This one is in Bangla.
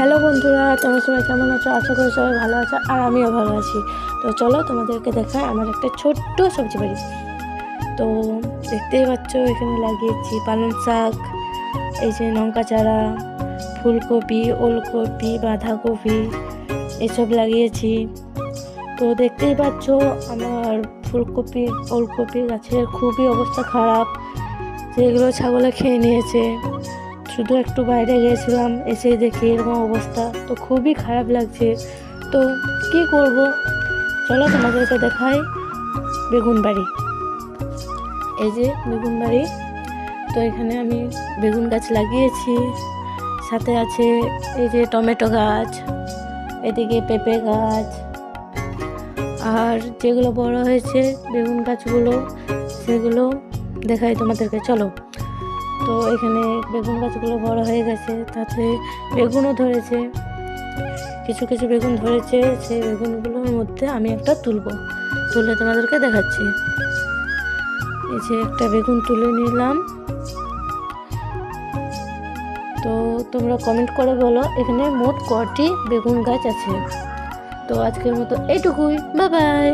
হ্যালো বন্ধুরা, তোমরা সবাই কেমন আছো? আশা করি সবাই ভালো আছো, আর আমিও ভালো আছি। তো চলো তোমাদেরকে দেখাই আমার একটা ছোট্ট সবজি বাড়ি। তো দেখতেই পাচ্ছ, এখানে লাগিয়েছি পালং শাক, এই যে লঙ্কা চারা, ফুলকপি, ওলকপি, বাঁধাকপি এসব লাগিয়েছি। তো দেখতেই পাচ্ছ আমার ফুলকপি ওলকপি গাছের খুবই অবস্থা খারাপ, যেগুলো ছাগলে খেয়ে নিয়েছে। শুধু একটু বাইরে গিয়েছিলাম, এসে দেখি এরকম অবস্থা, তো খুবই খারাপ লাগছে। তো কি করব, চলো তোমাদেরকে দেখাই বেগুন বাড়ি। এই যে বেগুন বাড়ি, তো এখানে আমি বেগুন গাছ লাগিয়েছি, সাথে আছে এই যে টমেটো গাছ, এদিকে পেঁপে গাছ, আর যেগুলো বড় হয়েছে বেগুন গাছগুলো সেগুলো দেখাই তোমাদেরকে, চলো। তো এখানে বেগুন গাছগুলো বড় হয়ে গেছে, তাতে বেগুনও ধরেছে, কিছু কিছু বেগুন ধরেছে। সেই বেগুনগুলোর মধ্যে আমি একটা তুলে তোমাদেরকে দেখাচ্ছি। এই যে একটা বেগুন তুলে নিলাম। তো তোমরা কমেন্ট করে বলো এখানে মোট কটি বেগুন গাছ আছে। তো আজকের মতো এইটুকুই, বাই বাই।